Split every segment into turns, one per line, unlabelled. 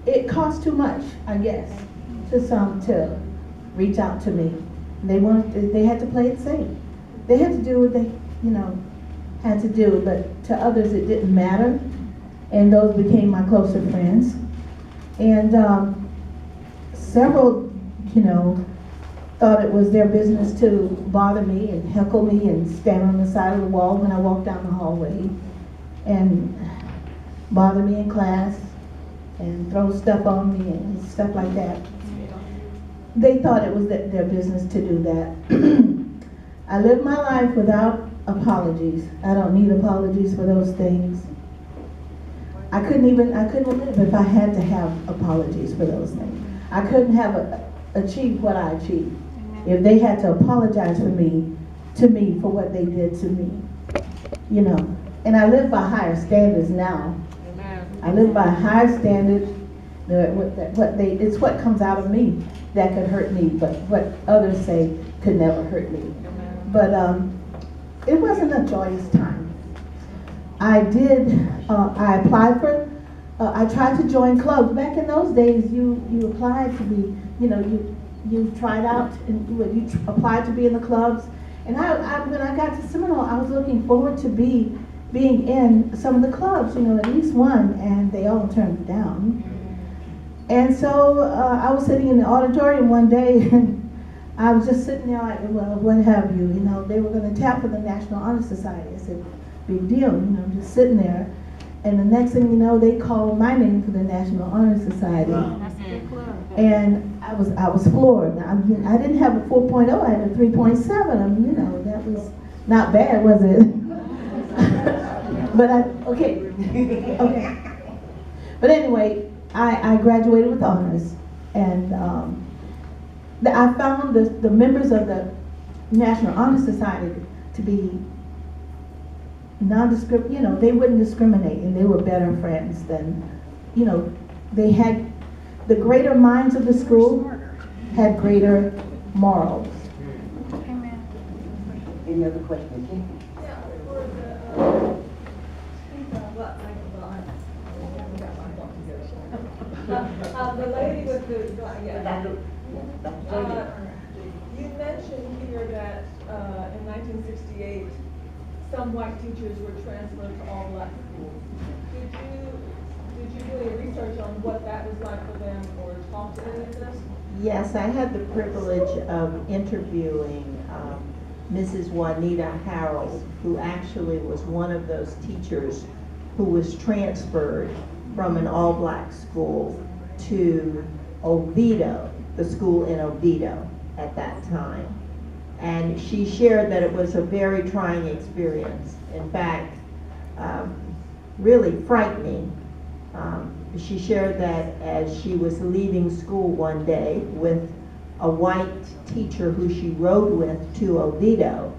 it cost too much, I guess, to some to reach out to me. They had to play it safe. They had to do what they, had to do, but to others it didn't matter, and those became my closer friends. And several, thought it was their business to bother me and heckle me and stand on the side of the wall when I walked down the hallway and bother me in class and throw stuff on me and stuff like that. They thought it was their business to do that. I lived my life without apologies. I don't need apologies for those things. I couldn't live if I had to have apologies for those things. I couldn't have achieved what I achieved if they had to apologize to me for what they did to me. And I live by higher standards now. I live by higher standards. It's what comes out of me that could hurt me, but what others say could never hurt me. But it wasn't a joyous time. I applied for, I tried to join clubs. Back in those days, you applied to be, you tried out and you applied to be in the clubs. And when I got to Seminole, I was looking forward to being in some of the clubs, at least one, and they all turned me down. And so I was sitting in the auditorium one day, and I was just sitting there like, well, what have you? They were going to tap for the National Honor Society. I said, big deal, I'm just sitting there. And the next thing you know, they called my name for the National Honor Society.
That's a good club.
And I was floored. I didn't have a 4.0, I had a 3.7. That was not bad, was it? But okay. But anyway, I graduated with honors, and I found the members of the National Honor Society to be non-discriminatory. They wouldn't discriminate, and they were better friends than, they had the greater minds of the school had greater morals.
Amen.
Any other questions?
Yeah, for the lady with the, you mentioned here that in 1968, some white teachers were transferred to all black schools. Did you do any research on what that was like for them or talk to any of them?
Yes, I had the privilege of interviewing Mrs. Juanita Harold, who actually was one of those teachers who was transferred from an all-black school to Oviedo, the school in Oviedo at that time. And she shared that it was a very trying experience. In fact, really frightening. She shared that as she was leaving school one day with a white teacher who she rode with to Oviedo,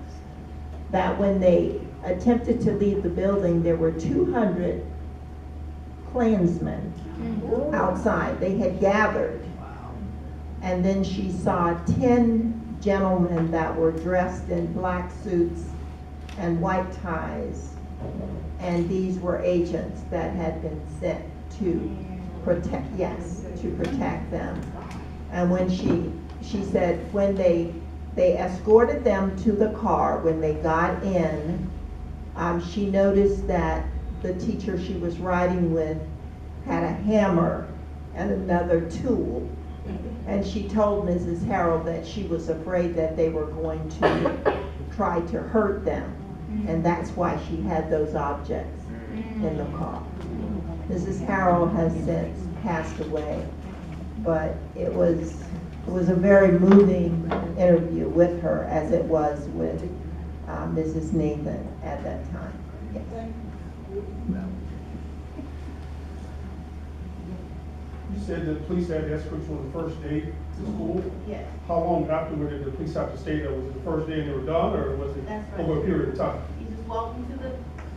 that when they attempted to leave the building, there were 200 Klansmen outside. They had gathered. And then she saw 10 gentlemen that were dressed in black suits and white ties. And these were agents that had been sent to protect them. And when she said when they escorted them to the car, when they got in, she noticed that the teacher she was riding with had a hammer and another tool. And she told Mrs. Harold that she was afraid that they were going to try to hurt them. And that's why she had those objects in the car. Mrs. Harold has since passed away, but it was a very moving interview with her, as it was with Mrs. Nathan at that time. Yes.
You said the police had escort you on the first day to school?
Yes.
How long afterward did the police have to stay there? Was it the first day and they were done, or was it
That's right.
over a period of time?
He just walked me to the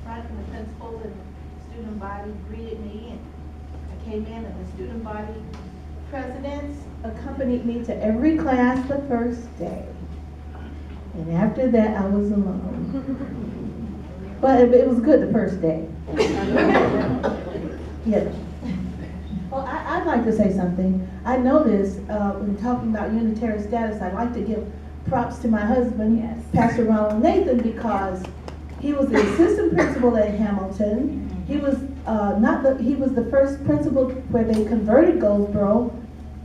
front, and the principal and student body greeted me, and I came in, and the student body presidents accompanied me to every class the first day. And after that, I was alone. But it was good the first day. Yeah. Well, I I'd like to say something. I noticed, when talking about unitary status, I'd like to give props to my husband,
Yes.
Pastor Ronald Nathan, because he was the assistant principal at Hamilton. He was, he was the first principal where they converted Goldsboro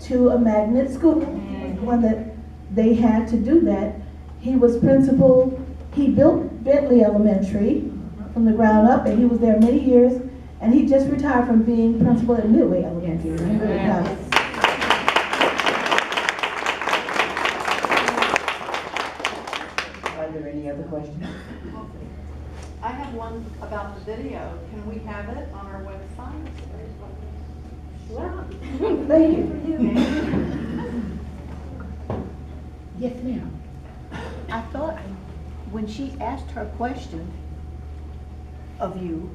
to a magnet school. He was the one that they had to do that. He was principal, he built Bentley Elementary from the ground up, and he was there many years. And he just retired from being principal at Midway Elementary. I'm really proud of him.
Are there any other questions?
I have one about the video. Can we have it on our website?
Sure.
Thank you.
Yes, ma'am. I thought when she asked her question of you,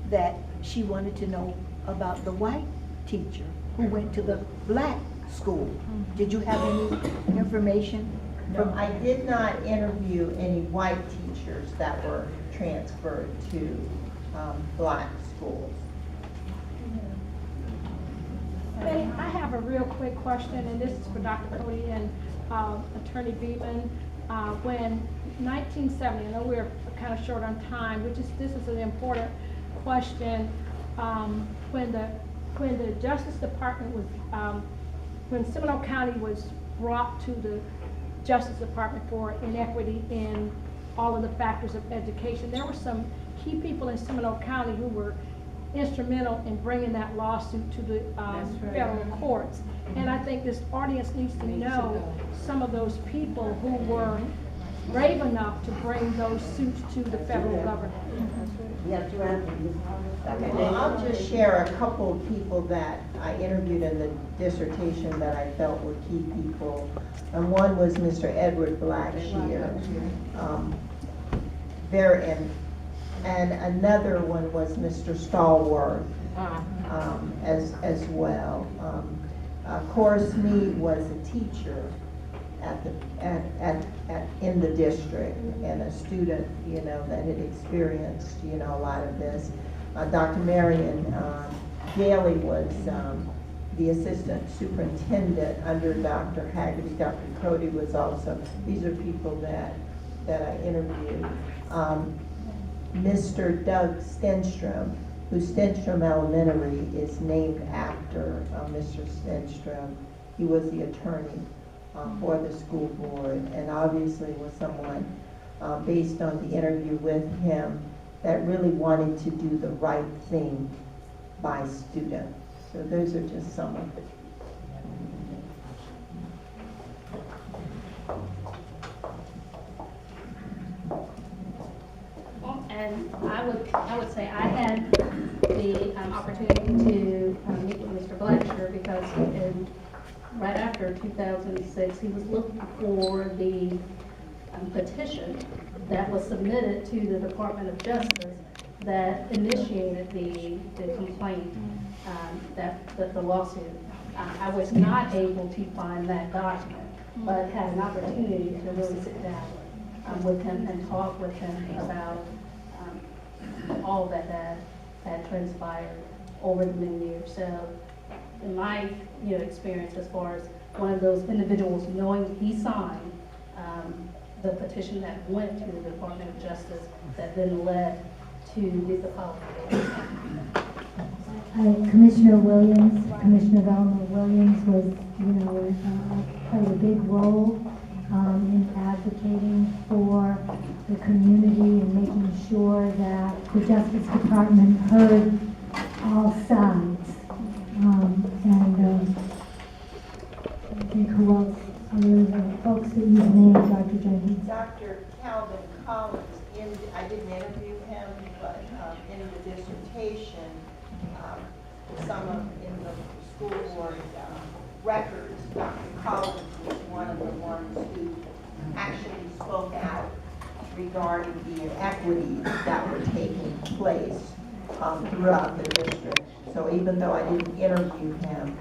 that she wanted to know about the white teacher who went to the black school. Did you have any information?
No, I did not interview any white teachers that were transferred to black schools.
May I have a real quick question, and this is for Dr. Cody and Attorney Beatman. When 1970, I know we're kind of short on time, this is an important question. When the Justice Department was, when Seminole County was brought to the Justice Department for inequity in all of the factors of education, there were some key people in Seminole County who were instrumental in bringing that lawsuit to the federal courts. And I think this audience needs to know some of those people who were brave enough to bring those suits to the federal government.
You have to answer this.
Well, I'll just share a couple of people that I interviewed in the dissertation that I felt were key people. And one was Mr. Edward Blackshear. And another one was Mr. Stallworth as well. Horace Meade was a teacher in the district and a student, that had experienced, a lot of this. Dr. Marion Daly was the assistant superintendent under Dr. Haggerty. Dr. Cody was also, these are people that I interviewed. Mr. Doug Stenstrom, whose Stenstrom Elementary is named after Mr. Stenstrom. He was the attorney for the school board, and obviously was someone, based on the interview with him, that really wanted to do the right thing by students. So those are just some of it.
And I would say I had the opportunity to meet with Mr. Blackshear because right after 2006, he was looking for the petition that was submitted to the Department of Justice that initiated the complaint, the lawsuit. I was not able to find that document, but had an opportunity to really sit down with him and talk with him about all that had transpired over the many years. So in my experience, as far as one of those individuals knowing he signed the petition that went to the Department of Justice that then led to the policy.
Commissioner Williams, Commissioner Velma Williams was, played a big role in advocating for the community and making sure that the Justice Department heard all sides. I think who else? Other the folks that you've named, Dr. Jenkins.
Dr. Calvin Collins, I didn't interview him, but in the dissertation, in the school board records, Dr. Collins was one of the ones who actually spoke out regarding the inequities that were taking place throughout the district. So even though I didn't interview him,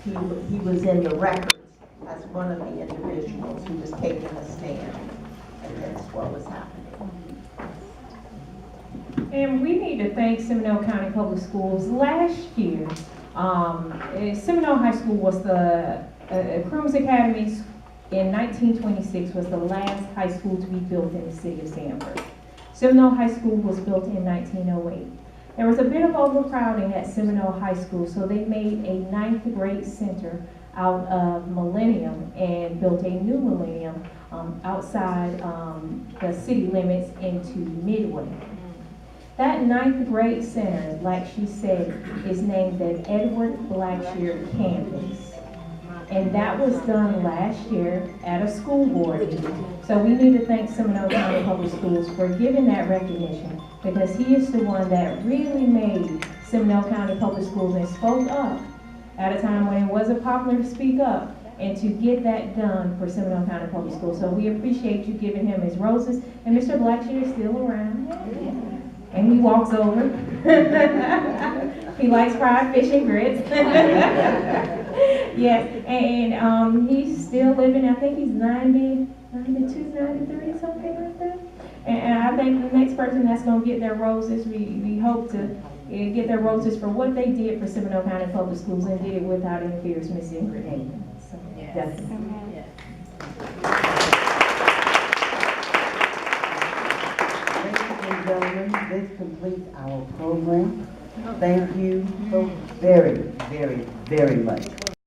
he was in the records as one of the individuals who was taking a stand against what was happening.
And we need to thank Seminole County Public Schools. Last year, Seminole High School was the, Crooms Academy in 1926 was the last high school to be built in the city of Sanford. Seminole High School was built in 1908. There was a bit of overcrowding at Seminole High School, so they made a 9th grade center out of Millennium and built a new Millennium outside the city limits into Midway. That 9th grade center, like she said, is named the Edward Blackshear campus. And that was done last year at a school board meeting. So we need to thank Seminole County Public Schools for giving that recognition, because he is the one that really made Seminole County Public Schools and spoke up at a time when it wasn't popular to speak up and to get that done for Seminole County Public Schools. So we appreciate you giving him his roses. And Mr. Blackshear is still around. And he walks over. He likes fried fish and grits. Yes, and he's still living, I think he's 92, 93, something like that. And I think the next person that's going to get their roses, we hope to get their roses for what they did for Seminole County Public Schools and did it without interference, Miss Ingrid Hagan. So, definitely.
Ladies and gentlemen, this completes our program. Thank you so very, very, very much.